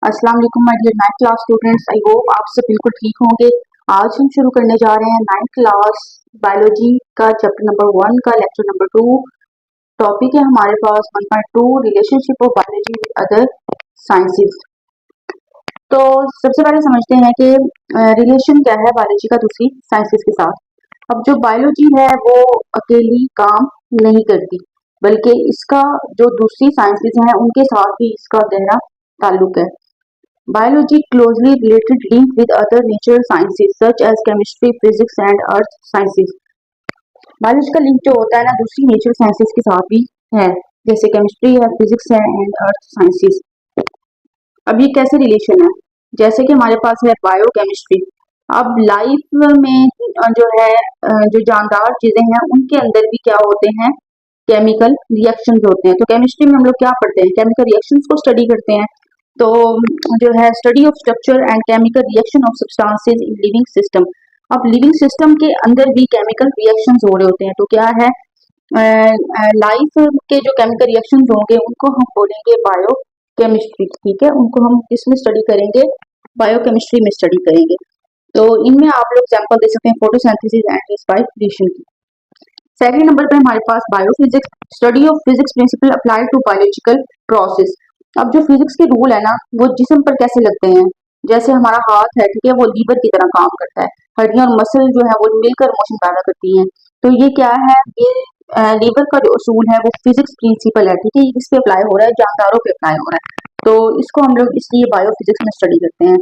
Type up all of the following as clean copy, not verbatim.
अस्सलाम वालेकुम my dear 9th class students. I hope आप सब बिल्कुल ठीक होंगे। आज हम शुरू करने जा रहे हैं 9th क्लास बायोलॉजी का चैप्टर नंबर 1 का लेक्चर नंबर 2। टॉपिक है हमारे पास 1.2 relationship of biology with other sciences. तो सबसे पहले समझते हैं कि रिलेशन क्या है बायोलॉजी का दूसरी साइंसेस के साथ। अब जो बायोलॉजी है वो अकेली काम नहीं करती, बल्कि इसका जो दूसरी साइंसेस हैं उनके साथ भी इसका गहरा ताल्लुक है। Biology closely related linked with other natural sciences such as chemistry, physics and earth sciences। Biology का लिंक जो होता है ना दूसरी नेचुरल साइंसेस के साथ भी है, जैसे केमिस्ट्री है, फिजिक्स है एंड अर्थ साइंसेस। अब ये कैसे रिलेशन है, जैसे कि हमारे पास है बायोकेमिस्ट्री। अब लाइफ में जो है जो जानदार चीजें हैं उनके अंदर भी क्या होते हैं, केमिकल रिएक्शंस होते हैं। तो केमिस्ट्री में हम लोग क्या पढ़ते हैं, केमिकल रिएक्शंस को स्टडी करते हैं। तो जो है study of structure and chemical reaction of substances in living system. अब लिविंग सिस्टम के अंदर भी केमिकल रिएक्शंस हो रहे होते हैं। तो क्या है, लाइफ के जो केमिकल रिएक्शंस होंगे उनको हम बोलेंगे बायोकेमिस्ट्री। ठीक है, उनको हम किसमें स्टडी करेंगे, बायोकेमिस्ट्री में स्टडी करेंगे। तो इनमें आप लोग एग्जांपल दे सकते हैं फोटोसिंथेसिस एंड रेस्पिरेशन की। सेकंड नंबर पे हमारे पास biophysics, study of physics principle applied to biological process. अब जो फिजिक्स के रूल है ना वो जिस्म पर कैसे लगते हैं, जैसे हमारा हाथ है, ठीक है, वो लीवर की तरह काम करता है। हड्डियां और मसल जो है वो मिलकर मोशन पैदा करती हैं। तो ये क्या है, ये लीवर का जो असूल है वो फिजिक्स प्रिंसिपल है। ठीक है, इस पे अप्लाई हो रहा है, जानदारों पे अप्लाई हो रहा है। तो इसको हम लोग इसलिए बायोफिजिक्स में स्टडी करते हैं।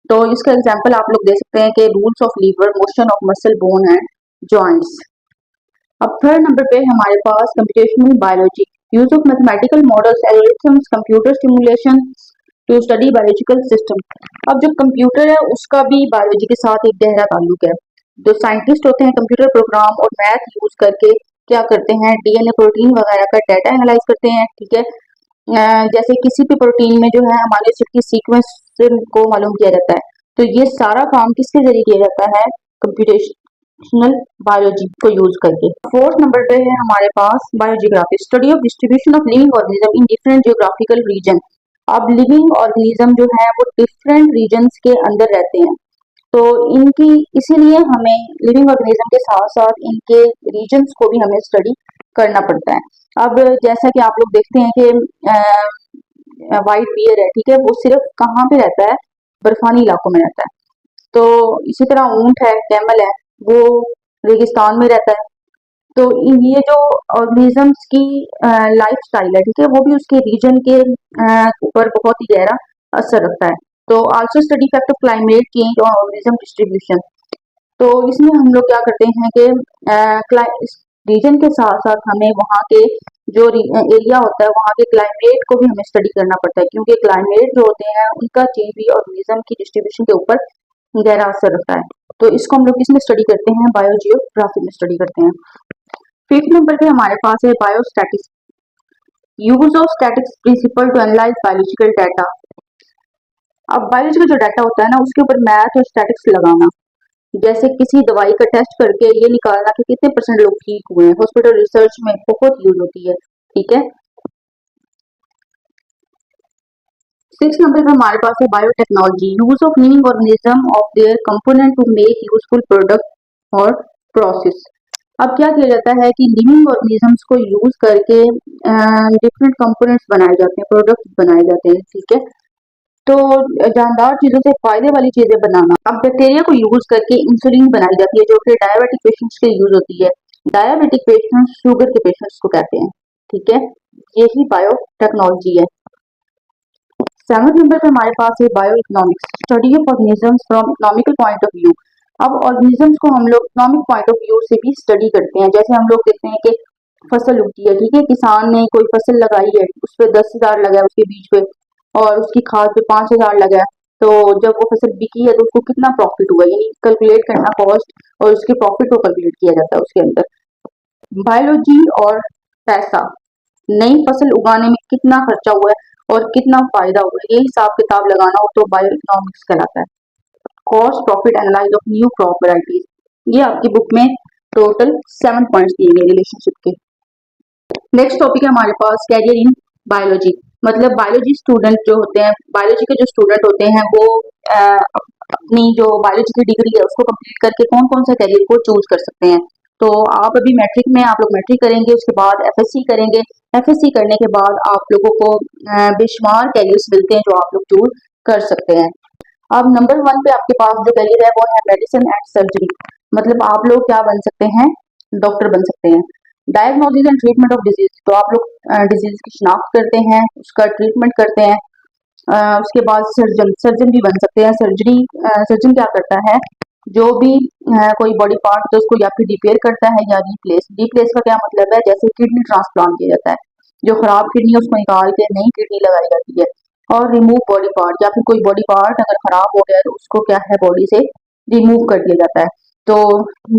तो इसका एग्जाम्पल आप लोग दे सकते हैं कि rules of lever, motion of muscle, bone and joints. अब थर्ड नंबर पे हमारे पास computational biology, use of mathematical models, algorithms, computer simulation to study biological system. अब जो कंप्यूटर है उसका भी बायोलॉजी के साथ एक गहरा ताल्लुक है। जो साइंटिस्ट होते हैं कंप्यूटर प्रोग्राम और मैथ यूज करके क्या करते हैं, डीएनए, प्रोटीन वगैरह का डाटा एनालाइज करते हैं। ठीक है, जैसे किसी भी प्रोटीन में जो है अमीनो एसिड की सीक्वेंस को मालूम किया जाता है। तो ये सारा काम किसके जरिए किया जाता है, कंप्यूटेशनल बायोलॉजी को यूज करके। फोर्थ नंबर पे है हमारे पास biogeography, study of distribution of living organism in different geographical region. अब लिविंग ऑर्गेनिज्म जो है वो डिफरेंट रीजन्स के अंदर रहते हैं। तो इनकी इसीलिए हमें लिविंग ऑर्गेनिज्म के साथ साथ इनके रीजन्स को भी हमें स्टडी करना पड़ता है। अब जैसा कि आप लोग देखते हैं कि वाइट बियर है, ठीक है, वो सिर्फ कहाँ पे रहता है, बर्फानी इलाकों में रहता है। तो इसी तरह ऊंट है, कैमल है, वो रेगिस्तान में रहता है। तो ये जो ऑर्गेनिजम्स की लाइफ स्टाइल है, ठीक है, वो भी उसके रीजन के ऊपर बहुत ही गहरा असर रखता है। तो also study fact of climate change और ऑर्गेनिज्म डिस्ट्रीब्यूशन। तो इसमें हम लोग क्या करते हैं कि रीजन के साथ साथ हमें वहाँ के जो एरिया होता है वहाँ के क्लाइमेट को भी हमें स्टडी करना पड़ता है, क्योंकि क्लाइमेट जो होते हैं उनका चेंज भी ऑर्गेनिज्म की डिस्ट्रीब्यूशन के ऊपर गहरा असर रखता है। तो इसको हम लोग किसमें स्टडी करते हैं, बायोजियोग्राफी में स्टडी करते हैं। फिफ्थ नंबर पे हमारे पास है biostatics, use of statics principle to analyse biological data. अब बायोलॉजी का जो डाटा होता है ना उसके ऊपर मैथ और स्टैटिक्स लगाना, जैसे किसी दवाई का टेस्ट करके ये निकालना कि कितने परसेंट लोग ठीक हुए हैं, हॉस्पिटल रिसर्च में बहुत यूज होती है। ठीक है, सिक्स नंबर पे हमारे पास है biotechnology, use of living organism of their component to make useful product और प्रोसेस। अब क्या किया जाता है कि लिविंग ऑर्गेनिजम्स को यूज करके डिफरेंट कंपोनेंट्स बनाए जाते हैं, प्रोडक्ट्स बनाए जाते हैं। ठीक है, तो जानदार चीजों से फायदे वाली चीजें बनाना। अब बैक्टीरिया को यूज करके इंसुलिन बनाई जाती है जो कि डायबिटिक पेशेंट्स के यूज होती है। डायबिटिक पेशेंट्स शुगर के पेशेंट्स को कहते हैं। ठीक है, यही बायोटेक्नोलॉजी है। सेवंथ नंबर पे हमारे पास है bio economics, study of organisms from economical point of view. अब ऑर्गेनिजम्स को हम लोग इकोनॉमिक पॉइंट ऑफ व्यू से भी स्टडी करते हैं। जैसे हम लोग देखते हैं कि फसल उगती है, ठीक है, किसान ने कोई फसल लगाई है, उस पर 10,000 लगा है उसके बीज पे और उसकी खाद पे 5,000 लगा है। तो जब वो फसल बिकी है तो उसको कितना प्रॉफिट हुआ, यानी कैलकुलेट करना कॉस्ट और उसके प्रॉफिट को कैलकुलेट किया जाता है उसके अंदर। बायोलॉजी और पैसा, नई फसल उगाने में कितना खर्चा हुआ है और कितना फायदा हुआ है, ये हिसाब किताब लगाना हो तो बायो इकोनॉमिक्स कहलाता है। Cost profit analyse of new crop varieties, ये आपकी बुक में टोटल 7 पॉइंट्स दिए गए रिलेशनशिप के। नेक्स्ट टॉपिक है हमारे पास कैरियर इन बायोलॉजी, मतलब बायोलॉजी स्टूडेंट जो होते हैं, बायोलॉजी के जो स्टूडेंट होते हैं वो अपनी जो बायोलॉजी की डिग्री है उसको कंप्लीट करके कौन कौन सा करियर को चूज कर सकते हैं। तो आप अभी मैट्रिक में, आप लोग मैट्रिक करेंगे, उसके बाद एफएससी करेंगे। एफएससी करने के बाद आप लोगों को बेशुमार कैरियर्स मिलते हैं जो आप लोग चूज कर सकते हैं। अब नंबर वन पे आपके पास जो करियर है वो है मेडिसिन एंड सर्जरी। मतलब आप लोग क्या बन सकते हैं, डॉक्टर बन सकते हैं। Diagnosis and treatment of disease, तो आप लोग डिजीज की शिनाख्त करते हैं, उसका ट्रीटमेंट करते हैं। उसके बाद सर्जन, सर्जन भी बन सकते हैं। सर्जरी, सर्जन क्या करता है, जो भी कोई बॉडी पार्ट तो उसको या फिर रिपेयर करता है या रिप्लेस। रिप्लेस का क्या मतलब है, जैसे किडनी ट्रांसप्लांट किया जाता है, जो खराब किडनी है उसको निकाल के नई किडनी लगाई जाती है। और रिमूव बॉडी पार्ट, या फिर कोई बॉडी पार्ट अगर खराब हो गया है तो उसको क्या है बॉडी से रिमूव कर दिया जाता है। तो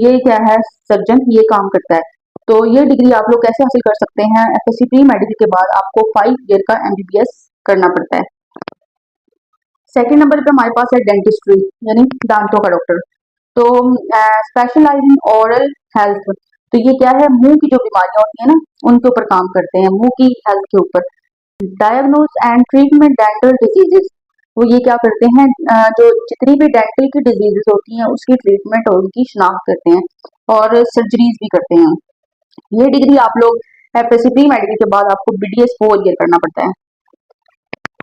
ये क्या है, सर्जन ये काम करता है। तो ये डिग्री आप लोग कैसे हासिल कर सकते हैं, एफएससी प्री मेडिकल के बाद आपको 5 ईयर का एमबीबीएस करना पड़ता है। सेकंड नंबर पे हमारे पास है डेंटिस्ट्री, यानी दांतों का डॉक्टर। तो स्पेशलाइज इन ओरल हेल्थ, तो ये क्या है, मुंह की जो बीमारियां होती है ना उनके ऊपर काम करते हैं, मुंह की हेल्थ के ऊपर। Diagnose and treatment dental diseases, वो ये क्या करते हैं, जो जितनी भी डेंटल की डिजीजेस होती हैं उसकी ट्रीटमेंट और उनकी शिनाख्त करते हैं, और सर्जरीज भी करते हैं। ये डिग्री आप लोग एफएससी प्री मेडिकल के बाद आपको बीडीएस 4 ईयर करना पड़ता है।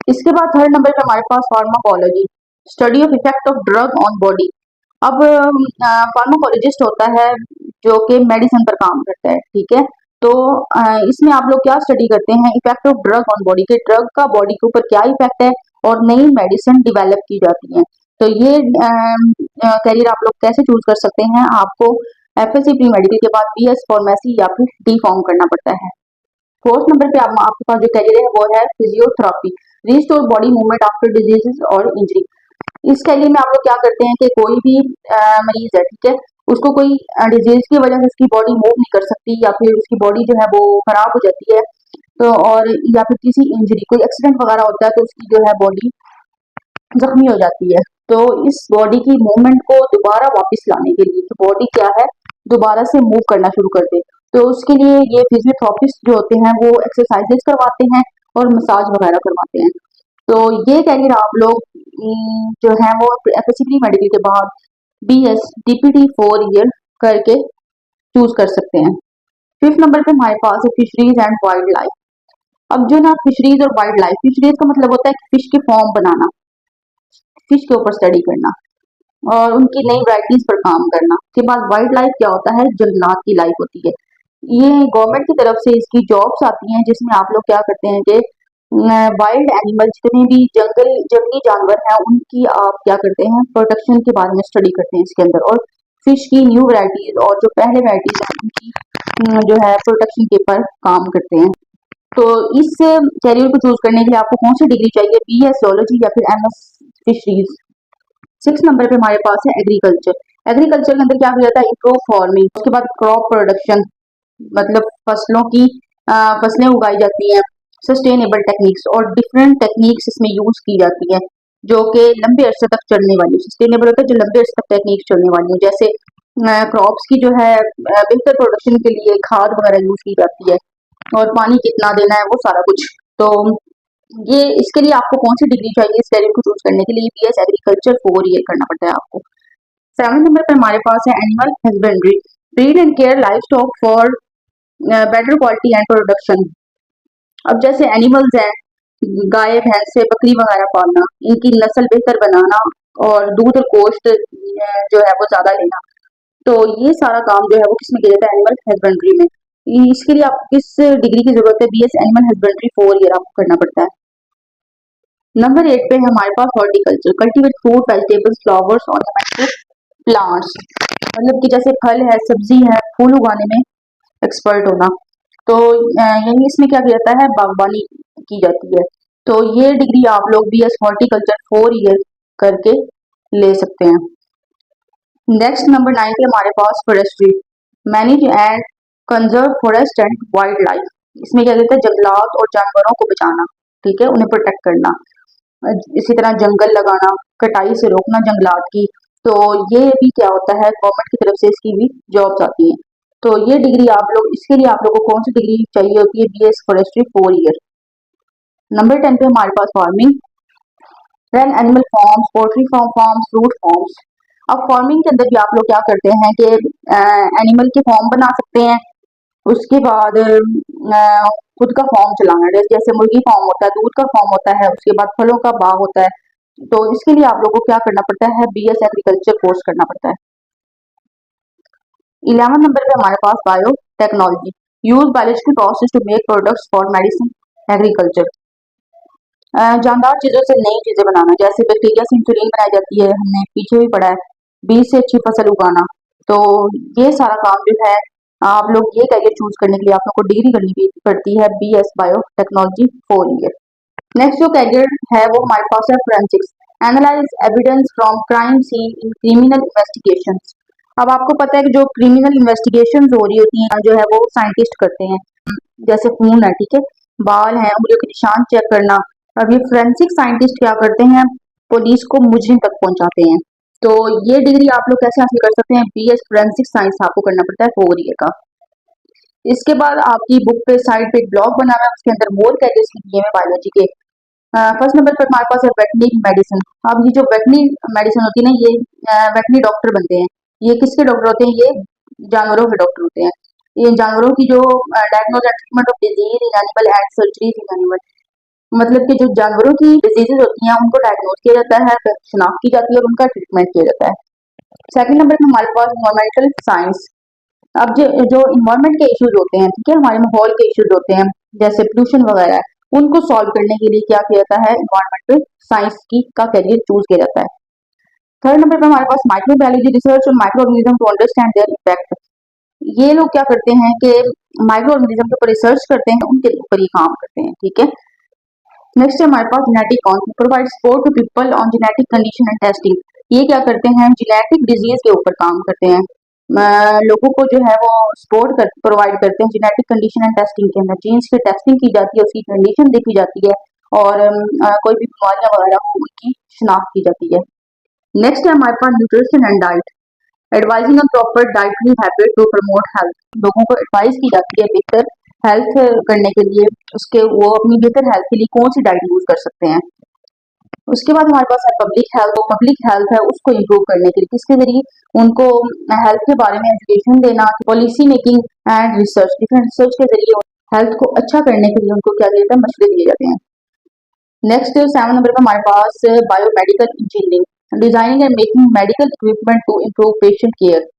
इसके बाद थर्ड नंबर पे हमारे पास pharmacology, study of effect of drug on body. अब फार्माकोलॉजिस्ट होता है जो कि मेडिसिन पर काम करता है, ठीक है। तो इसमें आप लोग क्या स्टडी करते हैं, effect of drug on body, के ड्रग का बॉडी के ऊपर क्या इफेक्ट है, और नई मेडिसिन डिवेलप की जाती है। तो ये करियर आप लोग कैसे चूज कर सकते हैं, आपको एफएससी प्री मेडिकल के बाद बीएस फार्मेसी या फिर डी फार्म करना पड़ता है। फोर्थ नंबर पे आपके पास जो करियर है वो है physiotherapy, restore body movement after diseases और इंजरी। इस करियर में आप लोग क्या करते हैं कि कोई भी मरीज है, ठीक है, उसको कोई डिजीज की वजह से उसकी बॉडी मूव नहीं कर सकती, या फिर उसकी बॉडी जो है वो खराब हो जाती है, तो और या फिर किसी इंजरी, कोई एक्सीडेंट वगैरह होता है तो उसकी जो है बॉडी जख्मी हो जाती है। तो इस बॉडी की मूवमेंट को दोबारा वापस लाने के लिए, तो बॉडी क्या है दोबारा से मूव करना शुरू कर दे, तो उसके लिए ये फिजियोथेरापिस्ट जो होते हैं वो एक्सरसाइजेस करवाते हैं और मसाज वगैरह करवाते हैं। तो ये करियर आप लोग जो है वो एफएससी मेडिकल के बाद बीएस डीपीटी 4 ईयर करके चूज कर सकते हैं। फिफ्थ नंबर पे हमारे पास है फिशरीज एंड वाइल्ड लाइफ। अब जो ना फिशरीज और वाइल्ड लाइफ, फिशरीज का मतलब होता है फिश के फॉर्म बनाना, फिश के ऊपर स्टडी करना और उनकी नई वैरायटीज पर काम करना। उसके बाद वाइल्ड लाइफ क्या होता है, जंगलात की लाइफ होती है। ये गवर्नमेंट की तरफ से इसकी जॉब्स आती हैं जिसमें आप लोग क्या करते हैं कि वाइल्ड एनिमल, जितने भी जंगली जानवर हैं उनकी आप क्या करते हैं प्रोटेक्शन के बारे में स्टडी करते हैं इसके अंदर, और फिश की न्यू वैरायटीज और जो पहले वैरायटीज हैं उनकी जो है प्रोटेक्शन के ऊपर काम करते हैं। तो इस कैरियर को चूज करने के लिए आपको कौन सी डिग्री चाहिए, बीएस जोलॉजी या फिर एमएस फिशरीज। सिक्स नंबर पे हमारे पास है एग्रीकल्चर। एग्रीकल्चर के अंदर क्या किया जाता है, इम्प्रूव फार्मिंग, उसके बाद क्रॉप प्रोडक्शन, मतलब फसलों की फसलें उगाई जाती हैं, सस्टेनेबल टेक्निक्स और डिफरेंट टेक्निक्स इसमें यूज की जाती हैं जो कि लंबे अरसे तक चलने वाली, सस्टेनेबल होता है जो लंबे अरसे तक टेक्निक्स चलने वाली है, जैसे क्रॉप्स की जो है बेहतर प्रोडक्शन के लिए खाद वगैरह यूज की जाती है, और पानी कितना देना है वो सारा कुछ। तो ये इसके लिए आपको कौन सी डिग्री चाहिए इस कैरियर को चूज करने के लिए, बीएस एग्रीकल्चर 4 ईयर करना पड़ता है आपको। सेवन नंबर पर हमारे पास है animal husbandry, breed and care life stock for better quality and production. अब जैसे एनिमल्स हैं, गाय भैंस से बकरी वगैरह पालना, इनकी नस्ल बेहतर बनाना और दूध और गोश्त जो है वो ज्यादा लेना, तो ये सारा काम जो है वो किसमें किया जाता है, एनिमल हस्बेंड्री में। इसके लिए आपको किस डिग्री की जरूरत है, बीएस एनिमल हस्बेंड्री 4 ईयर आपको करना पड़ता है। नंबर 8 पे है हमारे पास horticulture, cultivate fruit vegetables flowers ornamental plants, मतलब कि जैसे फल है, सब्जी है, फूल उगाने में एक्सपर्ट होना। तो यानी इसमें क्या किया जाता है, बागबानी की जाती है। तो ये डिग्री आप लोग बीएस हॉर्टिकल्चर 4 ईयर करके ले सकते हैं। नेक्स्ट नंबर 9 पे हमारे पास forestry, manage and conserve forest and wildlife. इसमें क्या कहते हैं, जंगलात और जानवरों को बचाना, ठीक है, उन्हें प्रोटेक्ट करना, इसी तरह जंगल लगाना, कटाई से रोकना जंगलात की। तो ये भी क्या होता है, गवर्नमेंट की तरफ से इसकी भी जॉब्स आती हैं। तो ये डिग्री आप लोग, इसके लिए आप लोगों को कौन सी डिग्री चाहिए होती है, बीएस फॉरेस्ट्री 4 ईयर। नंबर 10 पे हमारे पास farming, then animal farms, poultry farm farms, fruit farms. अब फार्मिंग के अंदर भी आप लोग क्या करते हैं कि एनिमल के फॉर्म बना सकते हैं, उसके बाद खुद का फॉर्म चलाना है, जैसे मुर्गी फॉर्म होता है, दूध का फॉर्म होता है, उसके बाद फलों का बाग होता है। तो इसके लिए आप लोगों को क्या करना पड़ता है, बीएस एग्रीकल्चर कोर्स करना पड़ता है। 11 नंबर पे हमारे पास biotechnology, use biological process to make products for medicine agriculture. जानदार चीजों से नई चीजें बनाना, जैसे बैक्टीरिया से इंसुलिन बनाई जाती है, हमने पीछे भी पढ़ा है, बीज से अच्छी फसल उगाना। तो ये सारा काम जो है, आप लोग ये करियर चूज करने के लिए आप लोग को डिग्री करनी भी पड़ती है, BS biotechnology 4 year. Next जो करियर है वो हमारे पास है forensics, analyse evidence from crime scene in criminal investigation. अब आपको पता है कि जो क्रिमिनल इन्वेस्टिगेशन हो रही होती हैं जो है वो साइंटिस्ट करते हैं, जैसे खून है, ठीक है, बाल है, उंगलियों के निशान चेक करना। अब ये फोरेंसिक साइंटिस्ट क्या करते हैं, पुलिस को मुजरिम तक पहुंचाते हैं। तो ये डिग्री आप लोग कैसे हासिल कर सकते हैं, बीएस फोरेंसिक साइंस आपको करना पड़ता है 4 ईयर का। इसके बाद आपकी बुक पे साइड पे एक ब्लॉग बना हुआ है, उसके अंदर मोर कैरियर्स लिखे हैं बायोलॉजी के। फर्स्ट नंबर पर हमारे पास है वेटनरी मेडिसिन। अब ये जो वेटनरी मेडिसिन होती है ना, ये वेटनरी डॉक्टर बनते हैं। ये किसके डॉक्टर होते हैं, ये जानवरों के डॉक्टर होते हैं। ये जानवरों की जो diagnose and treatment of disease in animal and surgeries in animal, मतलब कि जो जानवरों की डिजीजेज होती हैं उनको डायग्नोज किया जाता है, फिर शिनाख्त की जाती है और उनका ट्रीटमेंट किया जाता है। सेकंड नंबर पे हमारे पास इन्वायरमेंटल साइंस। अब जो इन्वायरमेंट के इश्यूज होते हैं, ठीक है, हमारे माहौल के इश्यूज होते हैं, जैसे पोल्यूशन वगैरह, उनको सॉल्व करने के लिए क्या किया जाता है, इन्वायरमेंटल साइंस की का करियर चूज किया जाता है। थर्ड नंबर पे हमारे पास माइक्रोबायोलॉजी रिसर्च और microorganism to understand their effect. ये लोग क्या करते हैं कि माइक्रो ऑर्गेनिज्म के ऊपर रिसर्च करते हैं, उनके ऊपर ही काम करते हैं, ठीक है। नेक्स्ट है हमारे पास genetic counselling, provide support to people on genetic condition and testing. ये क्या करते हैं, जेनेटिक डिजीज के ऊपर काम करते हैं, लोगों को जो है वो सपोर्ट प्रोवाइड करते हैं जेनेटिक कंडीशन एंड टेस्टिंग के अंदर। जीन्स की टेस्टिंग की जाती है, उसकी कंडीशन देखी जाती है और कोई भी बीमारियां वगैरह हो उनकी शिनाख्त की जाती है। नेक्स्ट है हमारे पास nutrition and diet, advising on proper dietary habit to promote health. लोगों को एडवाइस की जाती है बेहतर हेल्थ करने के लिए, उसके वो अपनी बेहतर हेल्थ के लिए कौन सी डाइट यूज कर सकते हैं। उसके बाद हमारे पास है पब्लिक हेल्थ। तो पब्लिक हेल्थ है उसको इम्प्रूव करने के लिए किसके जरिए, उनको हेल्थ के बारे में एजुकेशन देना, policy making and research, different research के जरिए हेल्थ को अच्छा करने के लिए उनको क्या दिया जाता है, मशवरे दिए जाते हैं। नेक्स्ट 7 नंबर पर हमारे पास biomedical engineering, designing and making medical equipment to improve patient care.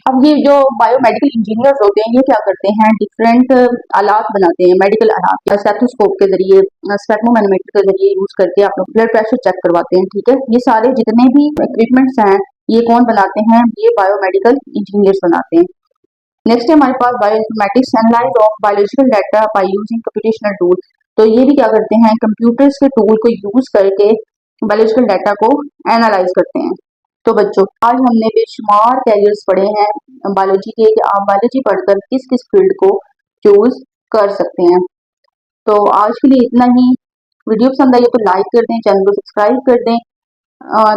अब ये जो बायोमेडिकल इंजीनियर्स होते हैं ये क्या करते हैं, डिफरेंट आलात बनाते हैं, मेडिकल आलात, स्टेथोस्कोप के जरिए, स्पेक्ट्रोमैनोमीटर के जरिए यूज करके आप लोग ब्लड प्रेशर चेक करवाते हैं, ठीक है। ये सारे जितने भी इक्विपमेंट्स हैं ये कौन बनाते हैं, ये बायोमेडिकल इंजीनियर्स बनाते हैं। नेक्स्ट है हमारे पास bioinformatics, analyse of biological data by using computational tool. तो ये भी क्या करते हैं, कंप्यूटर्स के टूल को यूज करके बायोलॉजिकल डाटा को एनालाइज करते हैं। तो बच्चों आज हमने बेशुमार कैरियर्स पढ़े हैं बायोलॉजी के, कि आप बायोलॉजी पढ़कर किस किस फील्ड को चूज कर सकते हैं। तो आज के लिए इतना ही। वीडियो पसंद आई है तो लाइक कर दें, चैनल को सब्सक्राइब कर दें,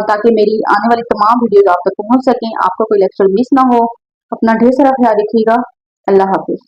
ताकि मेरी आने वाली तमाम वीडियोज आप तक पहुंच सकें, आपका कोई लेक्चर मिस ना हो। अपना ढेर सारा ख्याल रखिएगा। अल्लाह हाफिज।